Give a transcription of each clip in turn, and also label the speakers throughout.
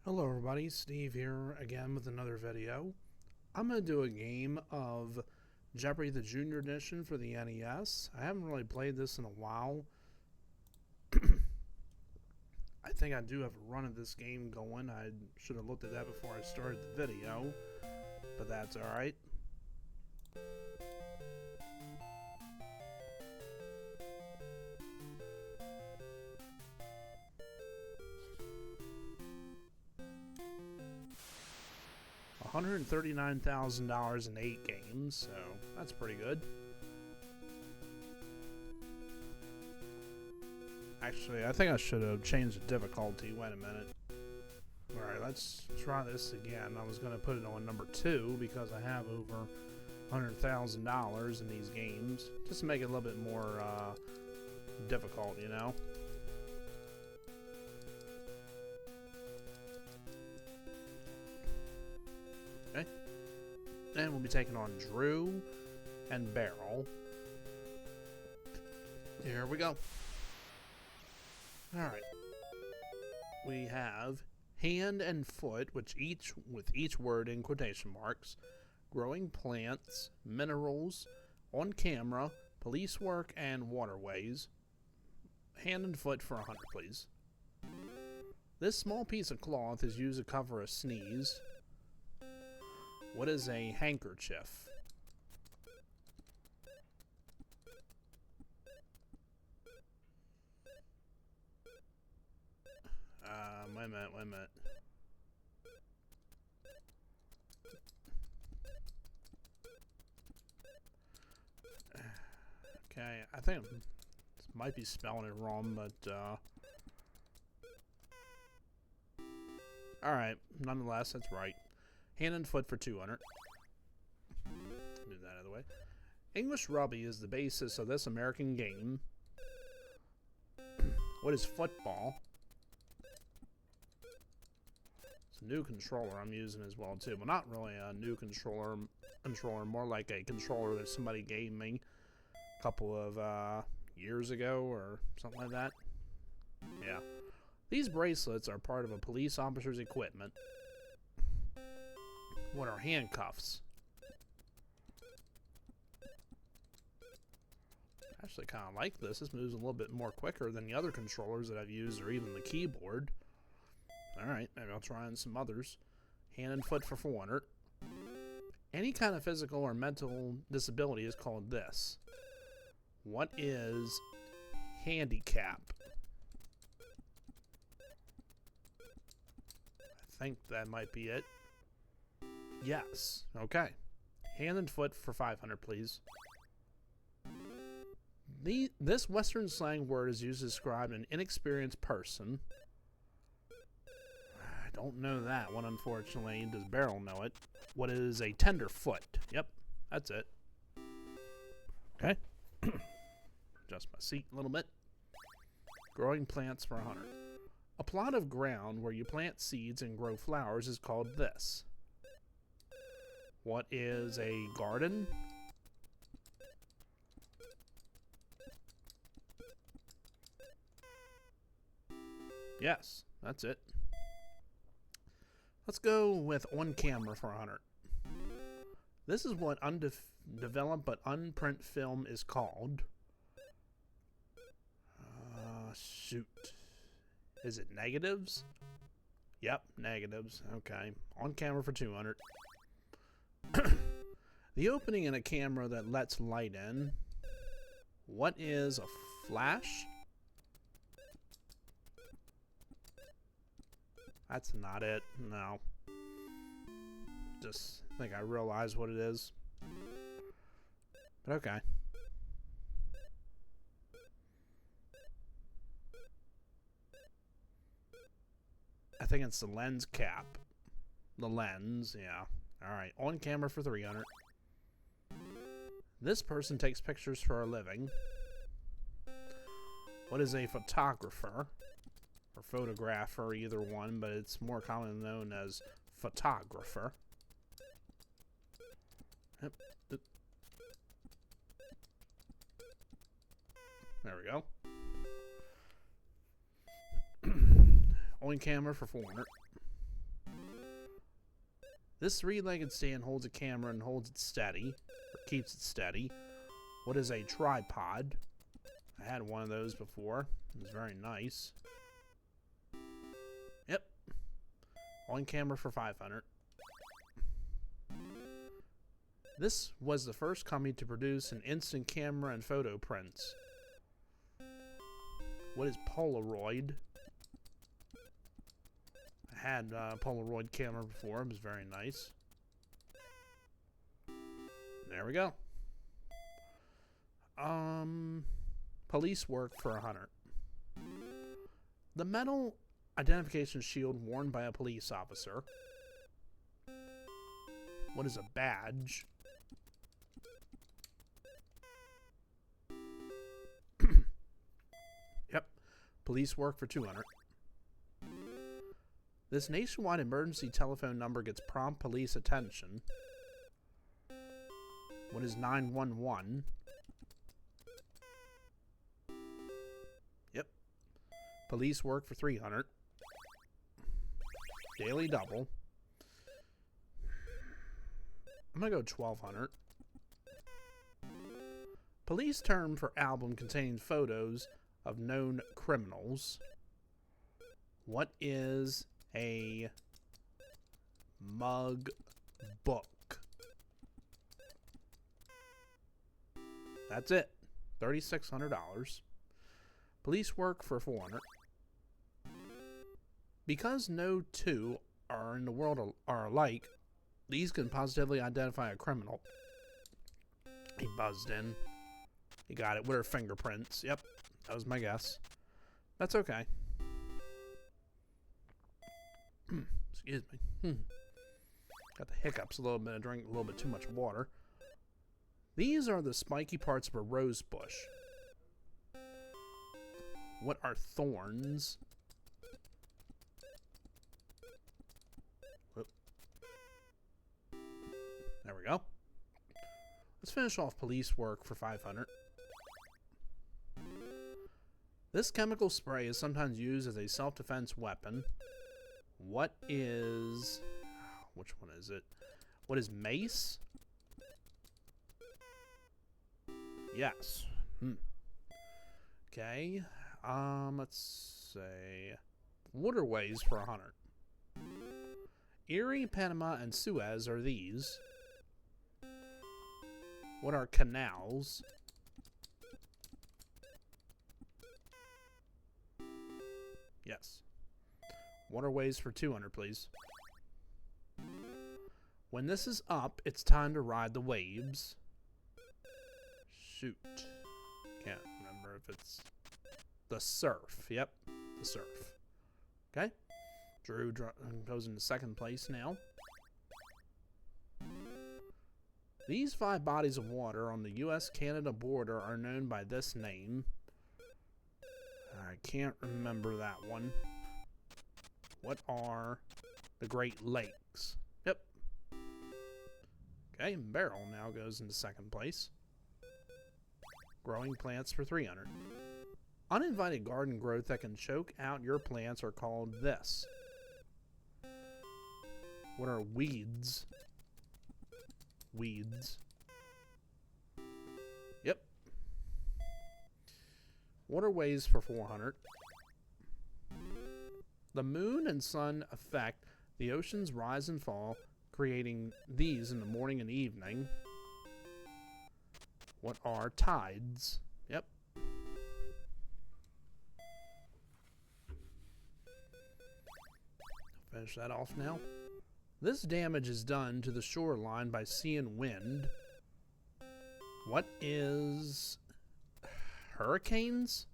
Speaker 1: Hello everybody, Steve here again with another video. I'm going to do a game of Jeopardy the Junior Edition for the NES. I haven't really played this in a while. I think I do have a run of this game going. I should have looked at that before I started the video, but that's alright. $139,000 in 8 games, so that's pretty good. Actually, I think I should have changed the difficulty. Wait a minute. Alright, let's try this again. I was going to put it on number 2 because I have over $100,000 in these games. Just to make it a little bit more difficult, you know? Okay. And we'll be taking on Drew and Beryl. Here we go. Alright. We have hand and foot, with each word in quotation marks, growing plants, minerals, on camera, police work, and waterways. Hand and foot for 100, please. This small piece of cloth is used to cover a sneeze. What is a handkerchief? Wait a minute. Okay, I think I might be spelling it wrong, but alright, nonetheless, that's right. Hand and foot for 200. Move that out of the way. English rugby is the basis of this American game. What is football? It's a new controller I'm using as well too. Well, not really a new controller, more like a controller that somebody gave me a couple of years ago or something like that. Yeah. These bracelets are part of a police officer's equipment. What are handcuffs? I actually kind of like this. This moves a little bit more quicker than the other controllers that I've used, or even the keyboard. Alright, maybe I'll try on some others. Hand and foot for 400. Any kind of physical or mental disability is called this. What is handicap? I think that might be it. Yes. Okay. Hand and foot for 500, please. This Western slang word is used to describe an inexperienced person. I don't know that one, unfortunately. Does Beryl know it? What is a tenderfoot? Yep, that's it. Okay. Adjust my seat a little bit. Growing plants for 100. A plot of ground where you plant seeds and grow flowers is called this. What is a garden? Yes, that's it. Let's go with on camera for 100. This is what undeveloped but unprint film is called. Shoot. Is it negatives? Yep, negatives. Okay. On camera for 200. The opening in a camera that lets light in. What is a flash? That's not it. No. Just think I realize what it is. But okay. I think it's the lens cap. The lens, yeah. Alright, on camera for 300. This person takes pictures for a living. What is a photographer? Or photographer, either one, but it's more commonly known as photographer. Yep. There we go. On camera for 400. This three-legged stand holds a camera and holds it steady, or keeps it steady. What is a tripod? I had one of those before. It was very nice. Yep. On camera for 500. This was the first company to produce an instant camera and photo prints. What is Polaroid? I had a Polaroid camera before. It was very nice. There we go. Police work for 100. The metal identification shield worn by a police officer. What is a badge? Yep. Police work for 200. This nationwide emergency telephone number gets prompt police attention. What is 911? Yep. Police work for 300. Daily double. I'm gonna go 1200. Police term for album containing photos of known criminals. What is a mug book? That's it. $3,600. Police work for 400. Because no two are in the world are alike, these can positively identify a criminal. He buzzed in. He got it. What are fingerprints? Yep, that was my guess. That's okay. Excuse me. Got the hiccups a little bit. I drank a little bit too much water. These are the spiky parts of a rose bush. What are thorns? Whoop. There we go. Let's finish off police work for 500. This chemical spray is sometimes used as a self-defense weapon. What is... Which one is it? What is mace? Yes. Okay. Let's say... Waterways for 100. Erie, Panama, and Suez are these. What are canals? Yes. Waterways for 200, please. When this is up, it's time to ride the waves. Shoot. Can't remember if it's the surf. Yep, the surf. Okay. Drew goes into second place now. These 5 bodies of water on the U.S.-Canada border are known by this name. I can't remember that one. What are the Great Lakes? Yep. Okay, Barrel now goes into second place. Growing plants for 300. Uninvited garden growth that can choke out your plants are called this. What are weeds? Weeds. Yep. Waterways for 400. The moon and sun affect the ocean's rise and fall, creating these in the morning and evening. What are tides? Yep. Finish that off now. This damage is done to the shoreline by sea and wind. What is hurricanes?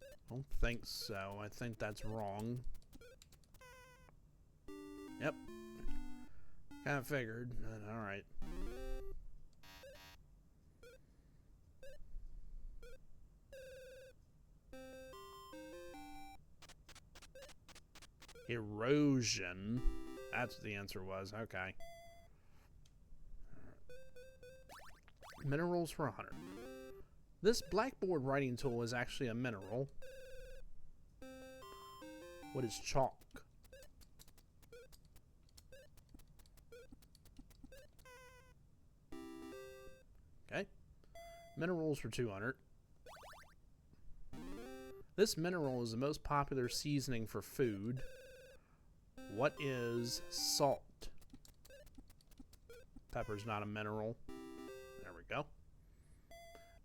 Speaker 1: I don't think so. I think that's wrong. Yep. Kind of figured. Alright. Erosion. That's what the answer was. Okay. Minerals for 100. This blackboard writing tool is actually a mineral. What is chalk? Minerals for 200. This mineral is the most popular seasoning for food. What is salt? Pepper's not a mineral. There we go.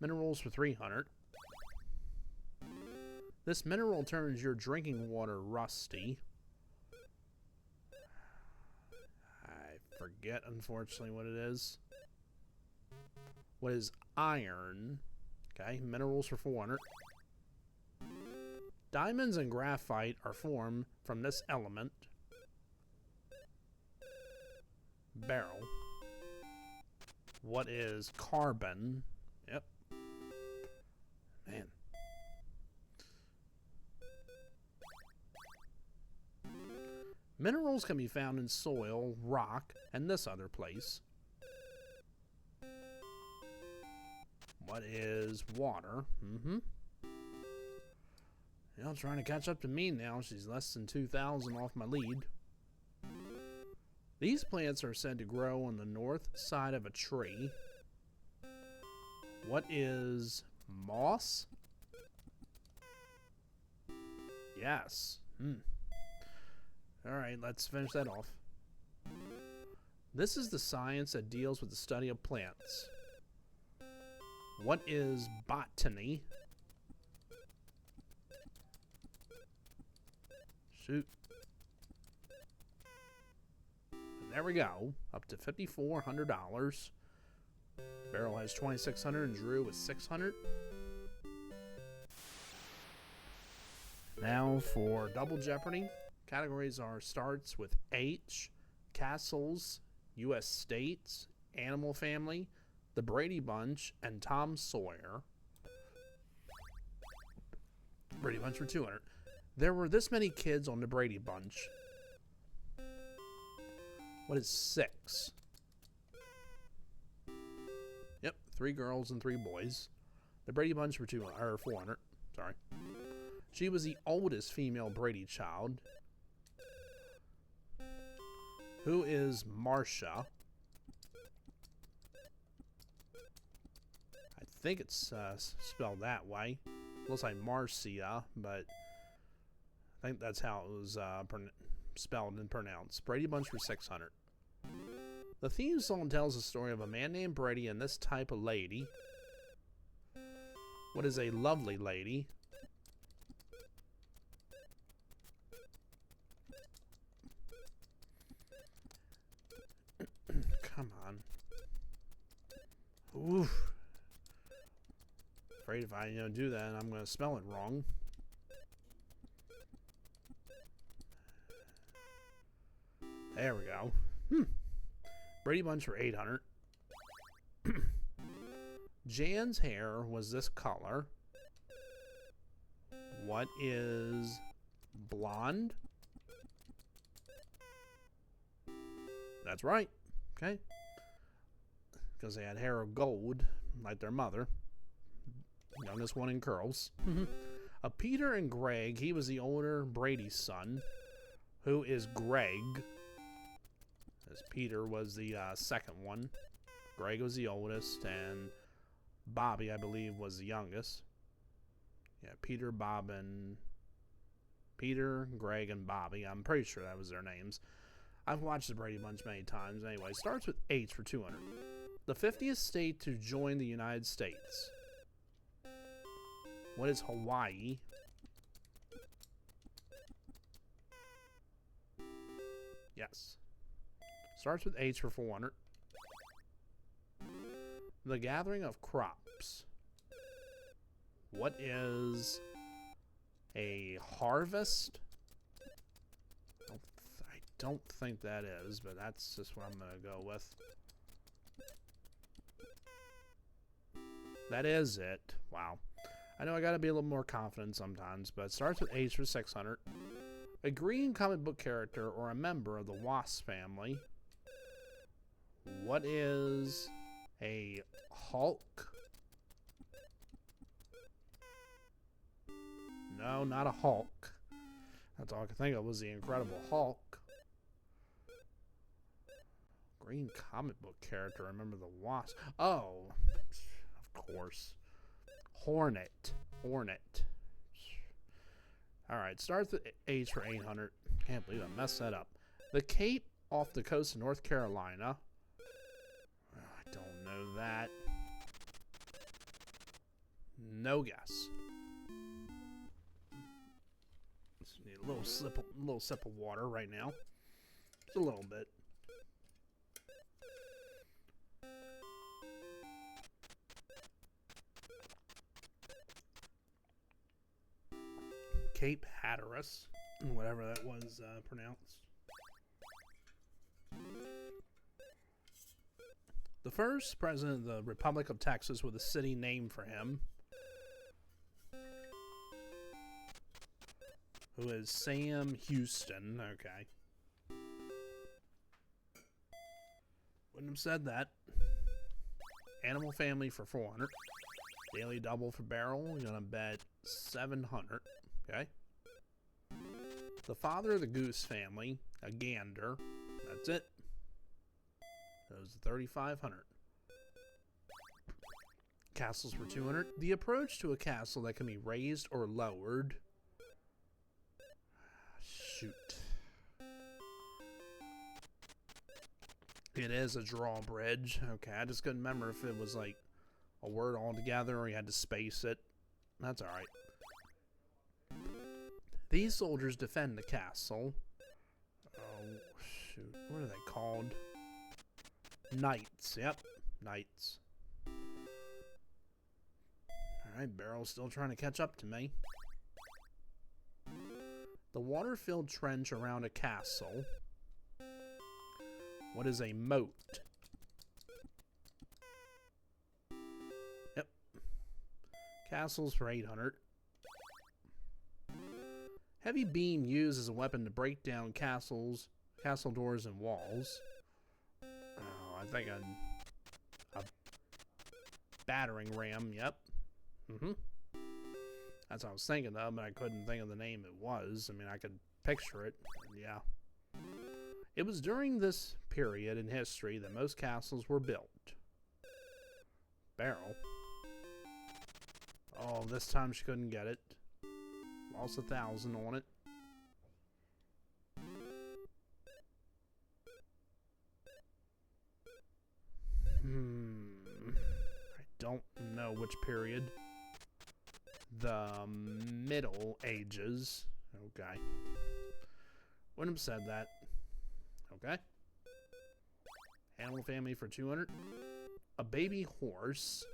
Speaker 1: Minerals for 300. This mineral turns your drinking water rusty. I forget, unfortunately, what it is. What is iron? Okay, minerals for 400. Diamonds and graphite are formed from this element. Barrel. What is carbon? Yep. Man. Minerals can be found in soil, rock, and this other place. What is water? You know, trying to catch up to me now. She's less than 2,000 off my lead. These plants are said to grow on the north side of a tree. What is moss? Yes. Alright, let's finish that off. This is the science that deals with the study of plants. What is botany? Shoot. And there we go. Up to $5,400. Beryl has 2,600 and Drew is 600. Now for Double Jeopardy. Categories are starts with H, castles, U.S. states, animal family, the Brady Bunch, and Tom Sawyer. Brady Bunch for 200. There were this many kids on the Brady Bunch. What is 6? Yep, 3 girls and 3 boys. The Brady Bunch for 200 or 400. Sorry. She was the oldest female Brady child. Who is Marcia? I think it's spelled that way. Looks like Marcia, but I think that's how it was spelled and pronounced. Brady Bunch for 600. The theme song tells the story of a man named Brady and this type of lady. What is a lovely lady? Come on. Oof. Afraid if I do that, I'm going to spell it wrong. There we go. Brady Bunch for 800. Jan's hair was this color. What is blonde? That's right. Okay. Because they had hair of gold, like their mother. Youngest one in curls. Peter and Greg, he was the older Brady's son. Who is Greg? As Peter was the second one. Greg was the oldest, and Bobby, I believe, was the youngest. Yeah, Peter, Greg, and Bobby. I'm pretty sure that was their names. I've watched the Brady Bunch many times. Anyway, starts with H for 200. The 50th state to join the United States. What is Hawaii? Yes. Starts with H for 400. The gathering of crops. What is a harvest? I don't think that is, but that's just what I'm going to go with. That is it. Wow. I know I got to be a little more confident sometimes, but it starts with H for 600. A green comic book character or a member of the Wasp family. What is a Hulk? No, not a Hulk. That's all I could think of was the Incredible Hulk. Green comic book character. Remember the Wasp. Oh, of course. Hornet. Hornet. Alright, start the H for 800. Can't believe I messed that up. The Cape off the coast of North Carolina. I don't know that. No guess. Just need a little sip of water right now. Just a little bit. Cape Hatteras, whatever that was pronounced. The first president of the Republic of Texas with a city named for him, who is Sam Houston. Okay. Wouldn't have said that. Animal Family for 400. Daily Double for Barrel. We're going to bet 700. Okay. The Father of the Goose Family, a gander. That's it. That was 3,500. Castles for 200. The approach to a castle that can be raised or lowered. Shoot. It is a drawbridge. Okay, I just couldn't remember if it was like a word altogether or you had to space it. That's alright. These soldiers defend the castle. Oh, shoot. What are they called? Knights. Yep. Knights. Alright, Barrel's still trying to catch up to me. The water-filled trench around a castle. What is a moat? Yep. Castles for 800. Heavy beam used as a weapon to break down castle doors and walls. Oh, I think a battering ram. Yep. That's what I was thinking of, but I couldn't think of the name it was. I mean, I could picture it. Yeah. It was during this period in history that most castles were built. Barrel. Oh, this time she couldn't get it. Lost 1,000 on it. I don't know which period. The Middle Ages. Okay. Wouldn't have said that. Okay. Animal Family for 200. A baby horse.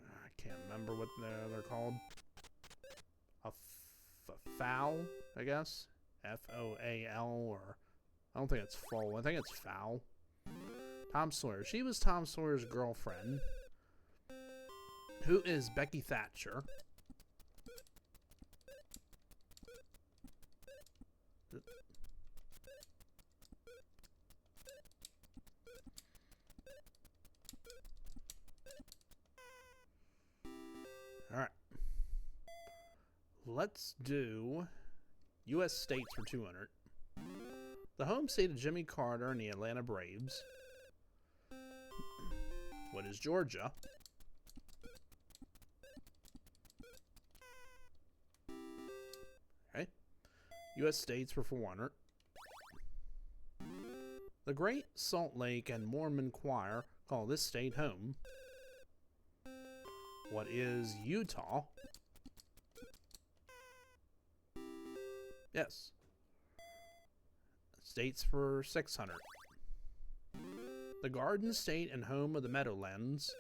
Speaker 1: I can't remember what they're called. A fowl, I guess. F-O-A-L, or I don't think it's foal. I think it's fowl. Tom Sawyer. She was Tom Sawyer's girlfriend. Who is Becky Thatcher? Alright. Let's do U.S. states for 200. The home state of Jimmy Carter and the Atlanta Braves. What is Georgia? Okay. U.S. states for 400. The Great Salt Lake and Mormon Choir call this state home. What is Utah? Yes. States for 600. The Garden State and home of the Meadowlands.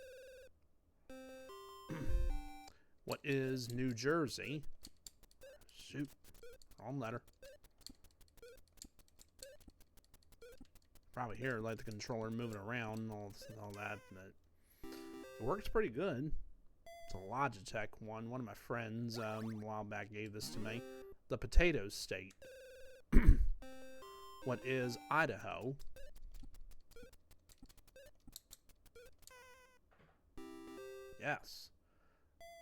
Speaker 1: What is New Jersey? Shoot. Wrong letter. Probably hear like the controller moving around and all that. But it works pretty good. It's a Logitech one. One of my friends a while back gave this to me. The Potato State. What is Idaho? Yes.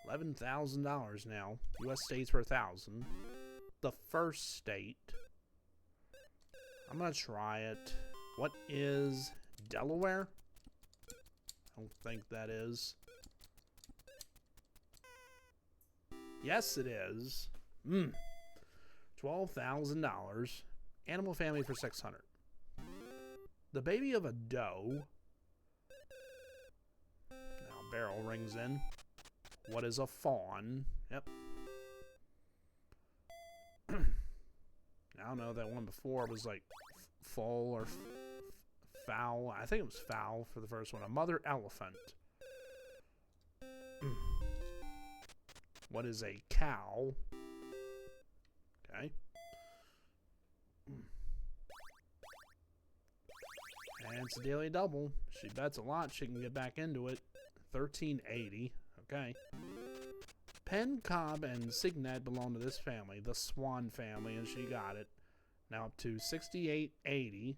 Speaker 1: $11,000 now. U.S. states for 1,000. The first state. I'm going to try it. What is Delaware? I don't think that is. Yes, it is. $12,000. Animal family for $600. The baby of a doe. Now barrel rings in. What is a fawn? Yep. I don't know, that one before was like foal or fowl. I think it was fowl for the first one. A mother elephant. What is a cow? Okay. And it's a daily double. She bets a lot. She can get back into it. $13.80. Okay. Pen, Cobb, and Signet belong to this family, the Swan family, and she got it. Now up to $68.80.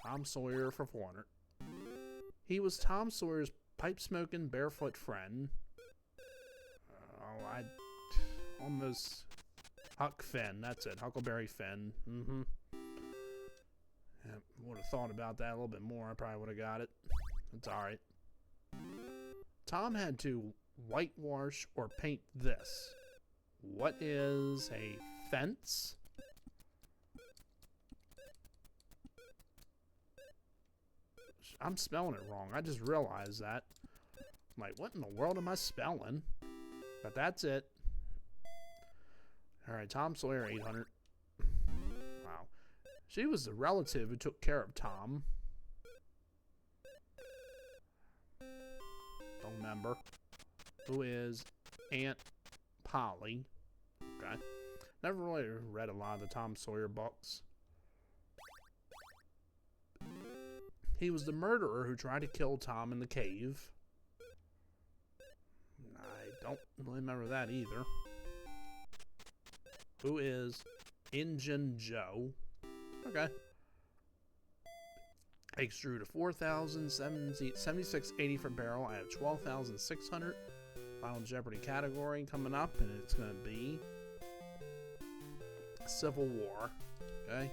Speaker 1: Tom Sawyer for $400. He was Tom Sawyer's pipe-smoking barefoot friend. I almost Huck Finn. That's it. Huckleberry Finn. Yeah, would have thought about that a little bit more. I probably would have got it. It's all right. Tom had to whitewash or paint this. What is a fence? I'm spelling it wrong. I just realized that. I'm like, what in the world am I spelling? But that's it. All right, Tom Sawyer, $800. Wow. She was the relative who took care of Tom. Don't remember. Who is Aunt Polly. Okay. Never really read a lot of the Tom Sawyer books. He was the murderer who tried to kill Tom in the cave. I don't really remember that either. Who is Injun Joe? Okay. Extrude to $4,000, $76.80 for barrel. I have $12,600. Final Jeopardy category coming up, and it's going to be Civil War. Okay.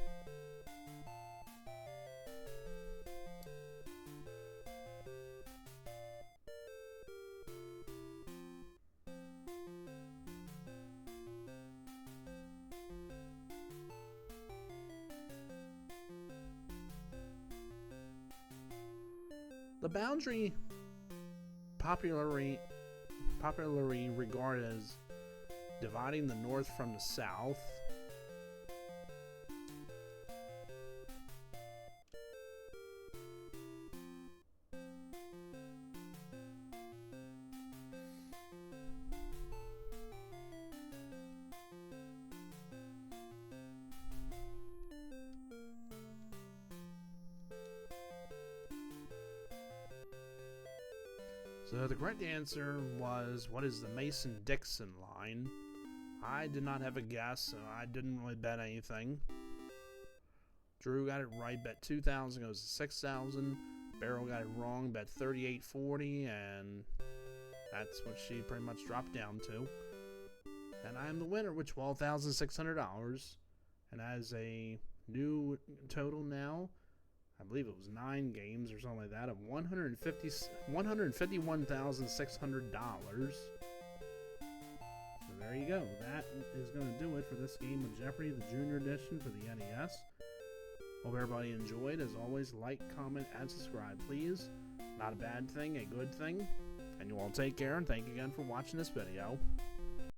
Speaker 1: The boundary, popularly regarded as dividing the North from the South. So the correct answer was, what is the Mason-Dixon line? I did not have a guess, so I didn't really bet anything. Drew got it right, bet 2,000, goes to 6,000. Beryl got it wrong, bet 38.40, and that's what she pretty much dropped down to. And I am the winner with $12,600. And as a new total now, I believe it was 9 games or something like that, of $151,600. So there you go. That is going to do it for this game of Jeopardy, the Junior Edition for the NES. Hope everybody enjoyed. As always, like, comment, and subscribe, please. Not a bad thing, a good thing. And you all take care, and thank you again for watching this video.